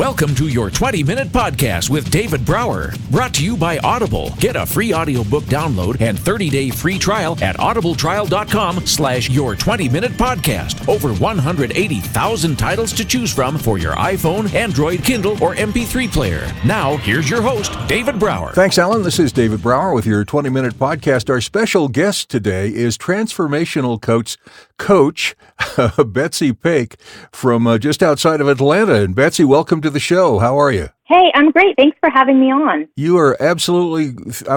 Welcome to your 20-minute podcast with David Brower, brought to you by Audible. Get a free audiobook download and 30-day free trial at audibletrial.com/your 20-minute podcast. Over 180,000 titles to choose from for your iPhone, Android, Kindle, or MP3 player. Now, here's your host, David Brower. Thanks, Allan. This is David Brower with your 20-minute podcast. Our special guest today is Transformational Coach Betsy Pake from just outside of Atlanta. And Betsy, welcome to the show. How are you? Hey, I'm great. Thanks for having me on. You are I'm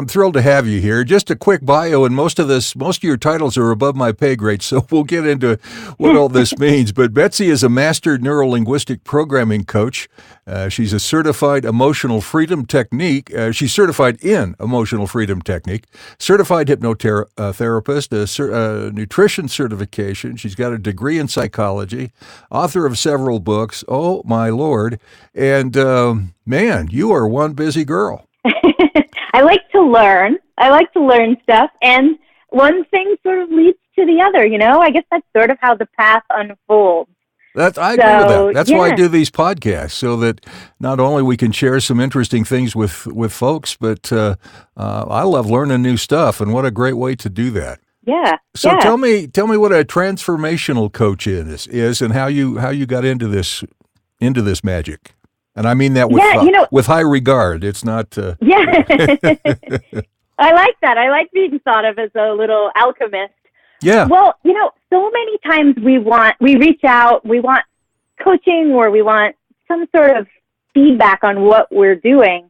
thrilled to have you here. Just a quick bio, and most of your titles are above my pay grade, so we'll get into what all this means. But Betsy is a master neuro-linguistic programming coach. She's a certified emotional freedom technique. She's certified in emotional freedom technique, certified hypnotherapist, a nutrition certification. She's got a degree in psychology, author of several books. Oh, my Lord. And man, you are one busy girl. I like to learn. Stuff, and one thing sort of leads to the other, I guess that's sort of how the path unfolds. I agree with that. That's why I do these podcasts, so that not only we can share some interesting things with folks, but I love learning new stuff, and what a great way to do that. Yeah. So tell me what a transformational coach is, and how you got into this magic. And I mean that with high regard. It's not. Yeah. I like that. I like being thought of as a little alchemist. Yeah. Well, so many times we reach out, we want coaching, or we want some sort of feedback on what we're doing.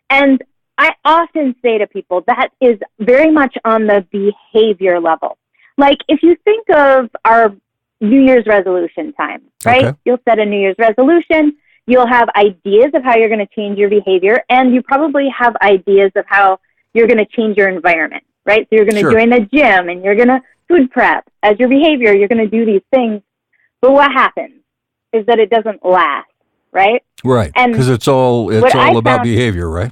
And I often say to people that is very much on the behavior level. Like if you think of our New Year's resolution time, right? Okay. You'll set a New Year's resolution. You'll have ideas of how you're going to change your behavior, and you probably have ideas of how you're going to change your environment, right? So you're going to join the gym, and you're going to food prep. As your behavior, you're going to do these things. But what happens is that it doesn't last, right? Right, because it's all about behavior, right?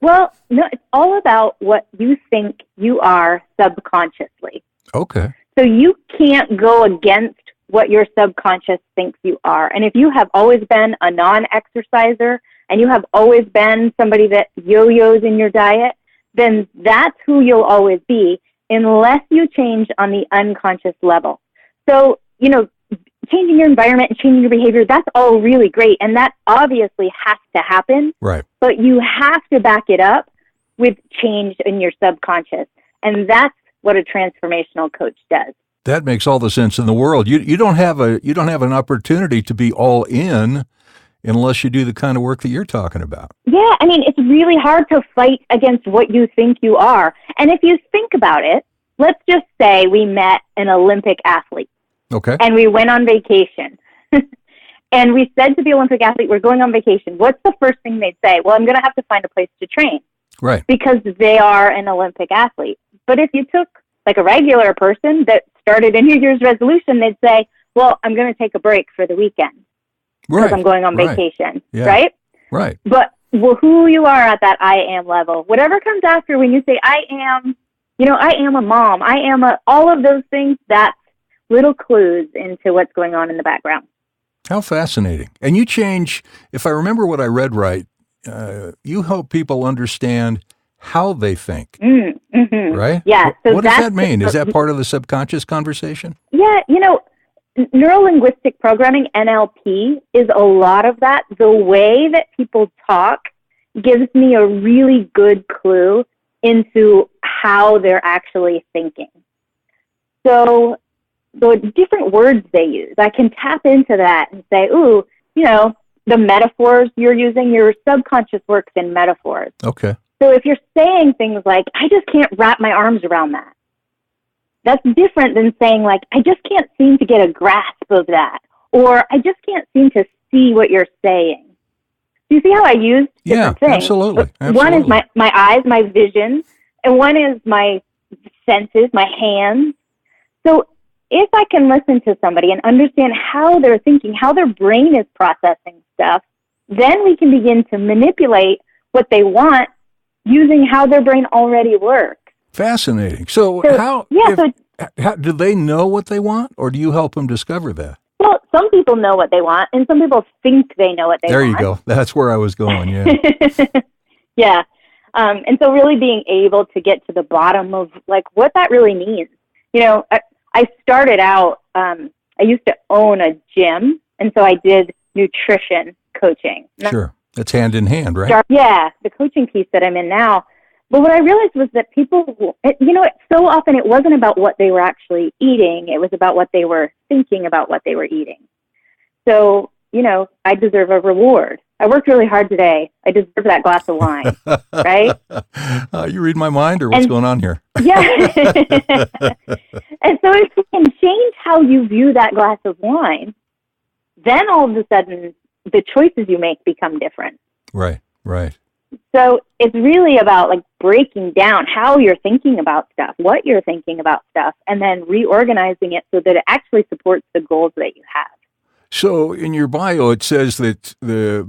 Well, no, it's all about what you think you are subconsciously. Okay. So you can't go against what your subconscious thinks you are. And if you have always been a non-exerciser, and you have always been somebody that yo-yos in your diet, then that's who you'll always be, unless you change on the unconscious level. So, changing your environment and changing your behavior, that's all really great. And that obviously has to happen. Right. But you have to back it up with change in your subconscious. And that's what a transformational coach does. That makes all the sense in the world. You don't have an opportunity to be all in unless you do the kind of work that you're talking about. Yeah, it's really hard to fight against what you think you are. And if you think about it, let's just say we met an Olympic athlete. Okay. And we went on vacation. And we said to the Olympic athlete, we're going on vacation. What's the first thing they'd say? Well, I'm going to have to find a place to train. Right. Because they are an Olympic athlete. But if you took like a regular person that started a New Year's resolution, they'd say, well, I'm going to take a break for the weekend because I'm going on vacation, right? Right. But who you are at that I am level, whatever comes after when you say I am, I am a mom, all of those things, that's little clues into what's going on in the background. How fascinating. And you change, if I remember what I read right, you help people understand how they think, right? Yeah. So what does that mean? Is that part of the subconscious conversation? Yeah, neuro-linguistic programming, NLP, is a lot of that. The way that people talk gives me a really good clue into how they're actually thinking. So the different words they use, I can tap into that and say, the metaphors you're using, your subconscious works in metaphors. Okay. So if you're saying things like, I just can't wrap my arms around that, that's different than saying, like, I just can't seem to get a grasp of that, or I just can't seem to see what you're saying. Do you see how I use different things? Absolutely. One is my eyes, my vision, and one is my senses, my hands. So if I can listen to somebody and understand how they're thinking, how their brain is processing stuff, then we can begin to manipulate what they want using how their brain already works. Fascinating. So do they know what they want, or do you help them discover that? Well, some people know what they want, and some people think they know what they want. There you go. That's where I was going, yeah. Yeah. And so really being able to get to the bottom of like what that really means. You know, I started out, I used to own a gym, and so I did nutrition coaching. Sure. That's hand in hand, right? Yeah, the coaching piece that I'm in now. But what I realized was that people, so often it wasn't about what they were actually eating. It was about what they were thinking about what they were eating. So, I deserve a reward. I worked really hard today. I deserve that glass of wine, right? You read my mind, or what's going on here? Yeah. And so if you can change how you view that glass of wine, then all of a sudden the choices you make become different. Right. So it's really about like breaking down how you're thinking about stuff, what you're thinking about stuff, and then reorganizing it so that it actually supports the goals that you have. So in your bio, it says that the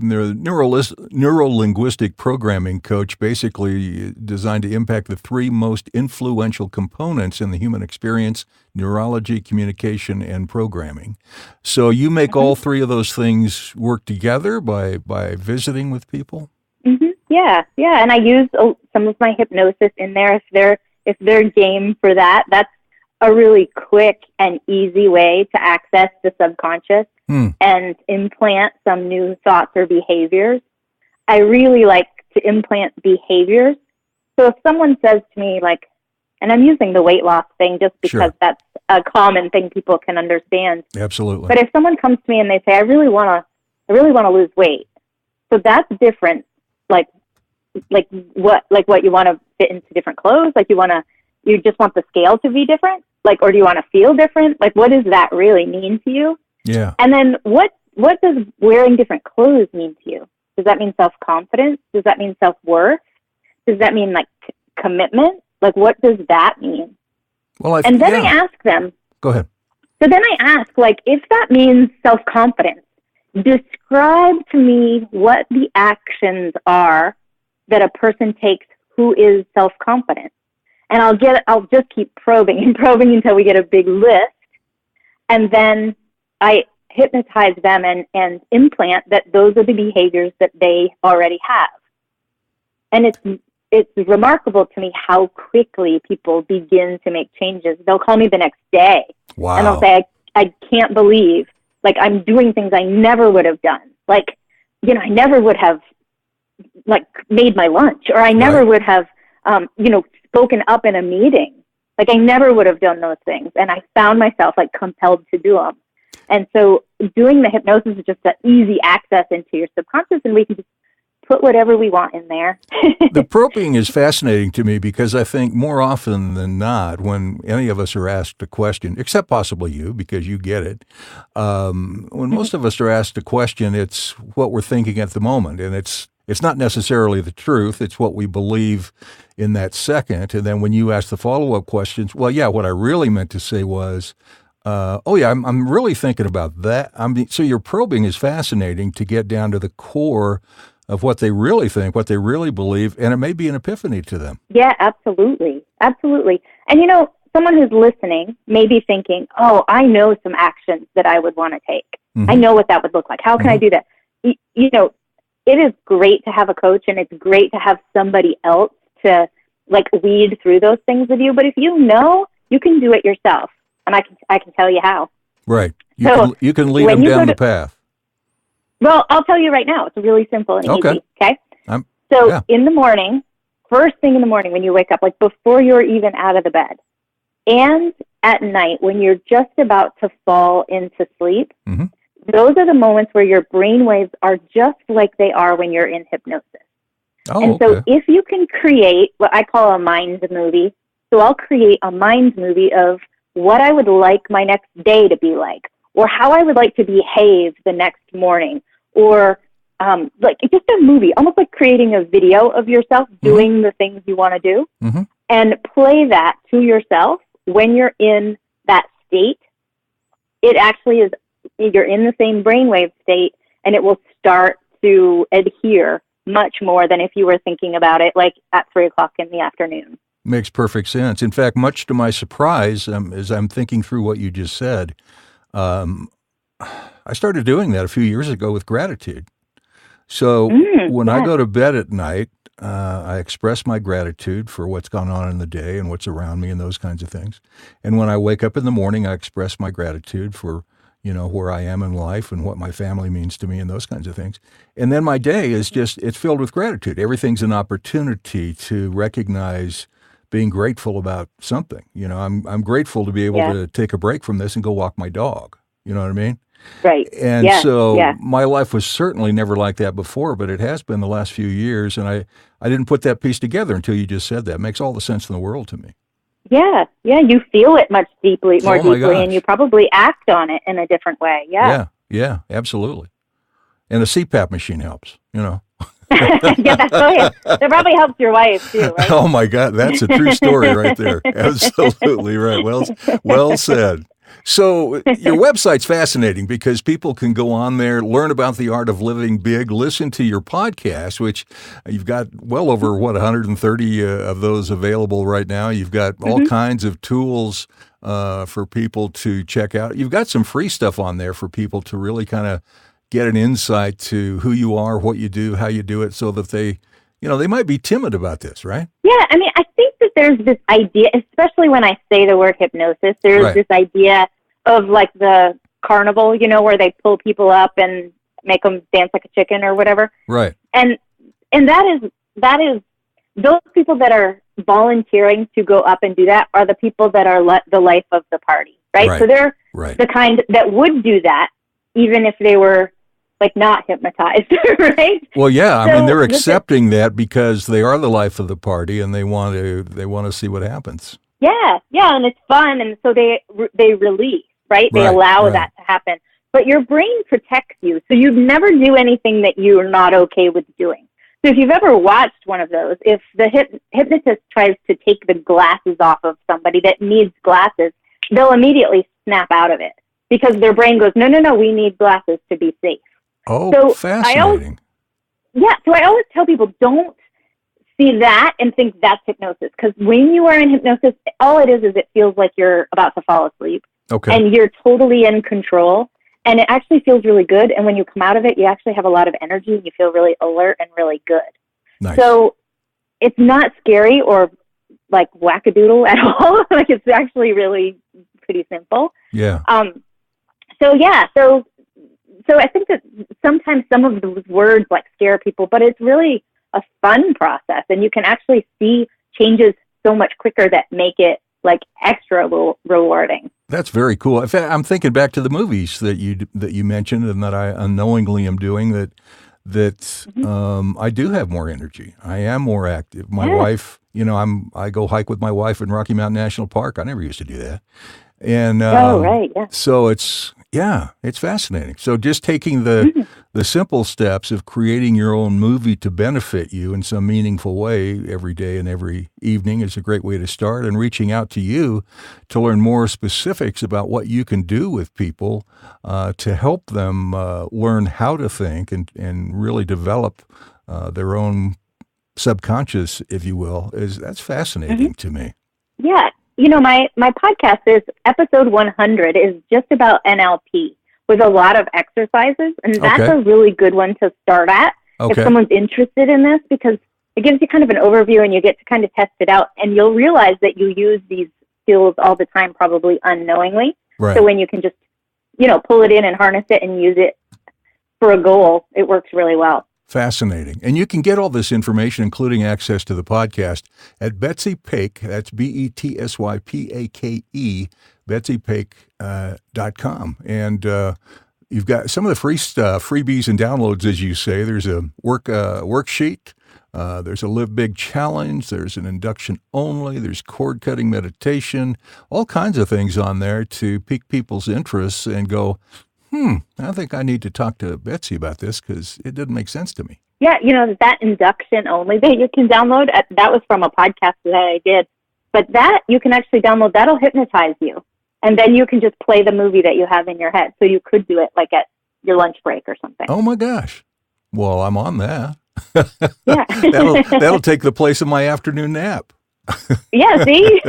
neuro-linguistic programming coach basically designed to impact the three most influential components in the human experience: neurology, communication, and programming. So you make all three of those things work together by visiting with people? Mm-hmm. Yeah. And I use some of my hypnosis in there if they're game for that. That's a really quick and easy way to access the subconscious and implant some new thoughts or behaviors. I really like to implant behaviors. So if someone says to me, like, and I'm using the weight loss thing just because that's a common thing people can understand. Absolutely. But if someone comes to me and they say, I really want to lose weight. So that's different. Like what you want to fit into different clothes? Like you just want the scale to be different? Like, or do you want to feel different? Like, what does that really mean to you? Yeah. And then what does wearing different clothes mean to you? Does that mean self-confidence? Does that mean self-worth? Does that mean like commitment? Like, what does that mean? Well, I ask them. Go ahead. So then I ask, like, if that means self-confidence, describe to me what the actions are that a person takes who is self-confident. And I'll just keep probing until we get a big list. And then I hypnotize them and implant that those are the behaviors that they already have. And it's remarkable to me how quickly people begin to make changes. They'll call me the next day. Wow. And they'll say, I can't believe, like, I'm doing things I never would have done. Like, I never would have, like, made my lunch, or I never would have, spoken up in a meeting. Like, I never would have done those things. And I found myself, like, compelled to do them. And so doing the hypnosis is just an easy access into your subconscious, and we can just put whatever we want in there. The probing is fascinating to me because I think more often than not, when any of us are asked a question, except possibly you, because you get it, when most of us are asked a question, it's what we're thinking at the moment. And it's not necessarily the truth. It's what we believe in that second. And then when you ask the follow-up questions, well, yeah, what I really meant to say was, I'm really thinking about that. So your probing is fascinating to get down to the core of what they really think, what they really believe, and it may be an epiphany to them. Yeah, absolutely. Absolutely. And, someone who's listening may be thinking, I know some actions that I would want to take. Mm-hmm. I know what that would look like. How can I do that? It is great to have a coach, and it's great to have somebody else to, like, weed through those things with you. But if you can do it yourself, and I can tell you how. Right. You can lead them down the path. Well, I'll tell you right now. It's really simple and easy. Okay. In the morning, first thing in the morning when you wake up, like before you're even out of the bed, and at night when you're just about to fall into sleep, those are the moments where your brain waves are just like they are when you're in hypnosis. So if you can create what I call a mind movie, so I'll create a mind movie of what I would like my next day to be like, or how I would like to behave the next morning, or like just a movie, almost like creating a video of yourself doing the things you want to do, and play that to yourself when you're in that state. It actually is, you're in the same brainwave state, and it will start to adhere much more than if you were thinking about it like at 3:00 in the afternoon. Makes perfect sense. In fact, much to my surprise, as I'm thinking through what you just said, I started doing that a few years ago with gratitude. So when I go to bed at night, I express my gratitude for what's gone on in the day and what's around me and those kinds of things. And when I wake up in the morning, I express my gratitude for, where I am in life and what my family means to me and those kinds of things. And then my day is it's filled with gratitude. Everything's an opportunity to recognize being grateful about something. I'm grateful to be able to take a break from this and go walk my dog. You know what I mean? Right. And my life was certainly never like that before, but it has been the last few years. And I didn't put that piece together until you just said that. It makes all the sense in the world to me. Yeah. Yeah. You feel it more deeply, and you probably act on it in a different way. Yeah. Yeah, absolutely. And a CPAP machine helps, Yeah, that probably helps your wife too, right? Oh my God. That's a true story right there. Absolutely right. Well said. So your website's fascinating because people can go on there, learn about the art of living big, listen to your podcast, which you've got well over, 130 of those available right now. You've got all kinds of tools for people to check out. You've got some free stuff on there for people to really kind of get an insight to who you are, what you do, how you do it, so that they might be timid about this, right? Yeah, I mean, I think that there's this idea, especially when I say the word hypnosis, there's this idea of like the carnival, where they pull people up and make them dance like a chicken or whatever. Right. And that is those people that are volunteering to go up and do that are the people that are the life of the party, right? So they're the kind that would do that even if they were like not hypnotized, right? Well, yeah, I mean, they're accepting that because they are the life of the party and they want to see what happens. Yeah, and it's fun, and so they release, right? They allow that to happen. But your brain protects you, so you'd never do anything that you're not okay with doing. So if you've ever watched one of those, if the hypnotist tries to take the glasses off of somebody that needs glasses, they'll immediately snap out of it because their brain goes, no, we need glasses to be safe. Oh, so fascinating. So I always tell people, don't see that and think that's hypnosis. Because when you are in hypnosis, all it is it feels like you're about to fall asleep. Okay. And you're totally in control. And it actually feels really good. And when you come out of it, you actually have a lot of energy and you feel really alert and really good. Nice. So it's not scary or like wackadoodle at all. Like it's actually really pretty simple. Yeah. So I think that sometimes some of those words like scare people, but it's really a fun process, and you can actually see changes so much quicker that make it like extra rewarding. That's very cool. In fact, I'm thinking back to the movies that you mentioned, and that I unknowingly am doing that. I do have more energy. I am more active. My wife, I go hike with my wife in Rocky Mountain National Park. I never used to do that. And so it's fascinating. So just taking the simple steps of creating your own movie to benefit you in some meaningful way every day and every evening is a great way to start, and reaching out to you to learn more specifics about what you can do with people to help them learn how to think and really develop their own subconscious, if you will, that's fascinating to me. Yeah. My podcast is episode 100 is just about NLP with a lot of exercises. And that's a really good one to start at if someone's interested in this, because it gives you kind of an overview and you get to kind of test it out. And you'll realize that you use these skills all the time, probably unknowingly. Right. So when you can just, pull it in and harness it and use it for a goal, it works really well. Fascinating. And you can get all this information, including access to the podcast, at Betsy Pake, that's BetsyPake, BetsyPake.com. And you've got some of the free stuff, freebies and downloads, as you say. There's a worksheet. There's a Live Big Challenge. There's an induction only. There's cord-cutting meditation, all kinds of things on there to pique people's interests and go, I think I need to talk to Betsy about this because it didn't make sense to me. Yeah, that induction only that you can download, that was from a podcast that I did. But that you can actually download, that'll hypnotize you. And then you can just play the movie that you have in your head. So you could do it like at your lunch break or something. Oh my gosh. Well, I'm on that. Yeah. That'll take the place of my afternoon nap. Yeah, see?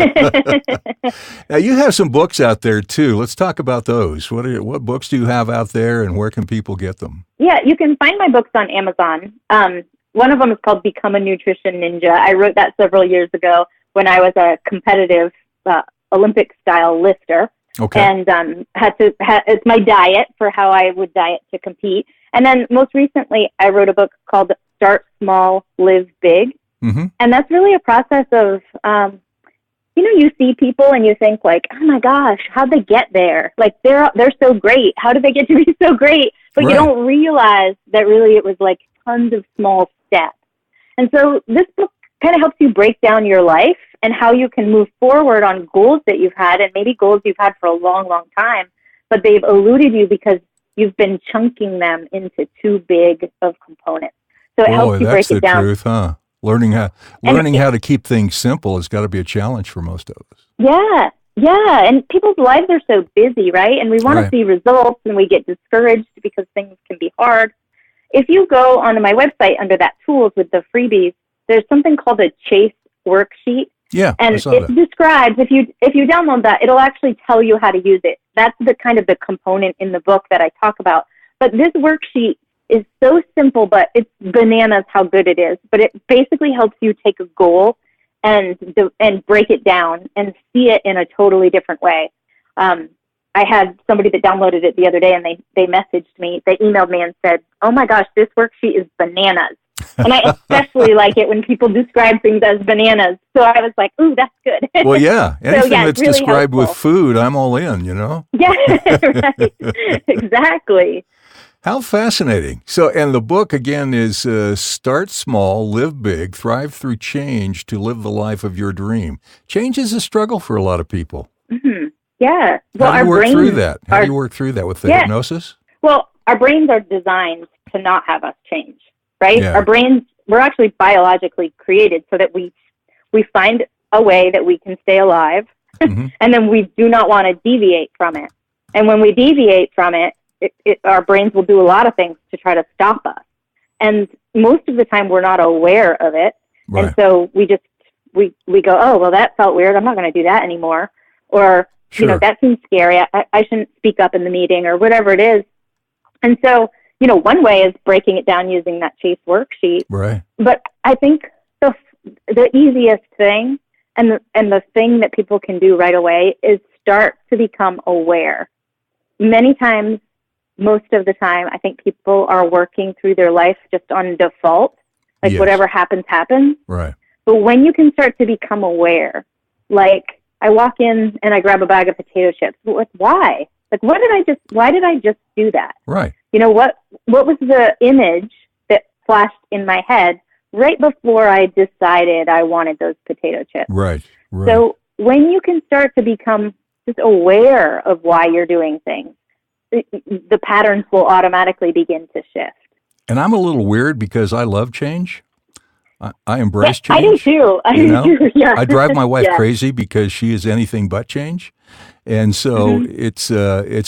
Now, you have some books out there, too. Let's talk about those. What books do you have out there, and where can people get them? Yeah, you can find my books on Amazon. One of them is called Become a Nutrition Ninja. I wrote that several years ago when I was a competitive Olympic-style lifter. Okay. And it's my diet for how I would diet to compete. And then most recently, I wrote a book called Start Small, Live Big. Mm-hmm. And that's really a process of, you see people and you think like, oh my gosh, how'd they get there? Like they're so great. How did they get to be so great? But Right. You don't realize that really it was like tons of small steps. And so this book kind of helps you break down your life and how you can move forward on goals that you've had, and maybe goals you've had for a long, long time, but they've eluded you because you've been chunking them into too big of components. So it helps you break it down. That's the truth, huh? Learning how to keep things simple has got to be a challenge for most of us. Yeah. And people's lives are so busy, right? And we want to see results, and we get discouraged because things can be hard. If you go onto my website under that tools with the freebies, there's something called a Chase worksheet. Yeah, and I saw it that. describes, if you download that, it'll actually tell you how to use it. That's the kind of the component in the book that I talk about. But this worksheet is so simple, but it's bananas how good it is. But it basically helps you take a goal and break it down and see it in a totally different way. I had somebody that downloaded it the other day, and they messaged me. They emailed me and said, "Oh my gosh, this worksheet is bananas." And I especially like it when people describe things as bananas. So I was like, ooh, that's good. Well, yeah. Anything that's really described helpful. with food, I'm all in, Yeah, right. Exactly. How fascinating. So, and the book, again, is Start Small, Live Big, Thrive Through Change to Live the Life of Your Dream. Change is a struggle for a lot of people. Mm-hmm. Yeah. Well, How do you work through that? How do you work through that with the hypnosis? Well, our brains are designed to not have us change, right? Yeah. Our brains, we're actually biologically created so that we find a way that we can stay alive, Mm-hmm. and then we do not want to deviate from it. And when we deviate from it, our brains will do a lot of things to try to stop us. And most of the time, we're not aware of it. Right. And so we go, oh, well, that felt weird. I'm not going to do that anymore. Or, Sure. that seems scary. I shouldn't speak up in the meeting or whatever it is. And so, one way is breaking it down using that Chase worksheet. Right. But I think the easiest thing and the thing that people can do right away is start to become aware. Many times, most of the time, I think people are working through their life just on default. Like Yes. whatever happens, happens. Right. But when you can start to become aware, like I walk in and I grab a bag of potato chips. Like, why? Like, why did I just do that? Right. What was the image that flashed in my head right before I decided I wanted those potato chips? Right. Right. So when you can start to become just aware of why you're doing things, the patterns will automatically begin to shift. And I'm a little weird because I love change. I embrace change. I do too. I do too. Yeah. I drive my wife Yeah. crazy because she is anything but change. And so it's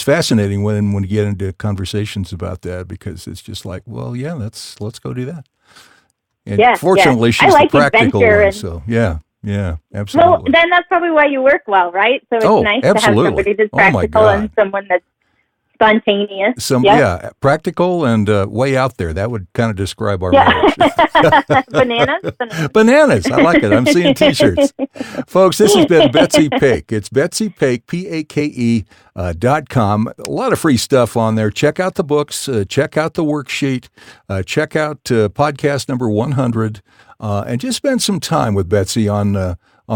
fascinating when we get into conversations about that, because it's just like, well, yeah, let's go do that. And fortunately, she's the practical one. So yeah, absolutely. Well, then that's probably why you work well, right? So it's nice to have somebody that's practical and someone that's spontaneous. Practical and way out there. That would kind of describe our marriage. Bananas. I like it. I'm seeing T-shirts. Folks, this has been Betsy Pake. It's Betsy Pake, PAKE.com. A lot of free stuff on there. Check out the books. Check out the worksheet. Check out podcast number 100. And just spend some time with Betsy on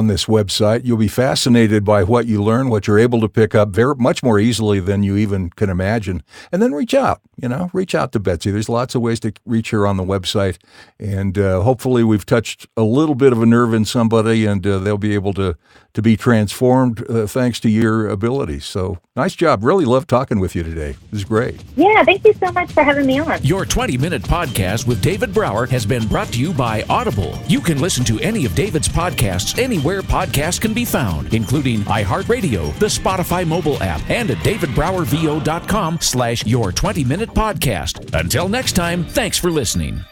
this website. You'll be fascinated by what you learn, what you're able to pick up much more easily than you even can imagine. And then reach out to Betsy. There's lots of ways to reach her on the website. And hopefully we've touched a little bit of a nerve in somebody, and they'll be able to be transformed thanks to your abilities. So nice job. Really love talking with you today. It was great. Yeah, thank you so much for having me on. Your 20-minute podcast with David Brower has been brought to you by Audible. You can listen to any of David's podcasts anywhere podcasts can be found, including iHeartRadio, the Spotify mobile app, and at davidbrowervo.com/your20-minute podcast. Until next time, thanks for listening.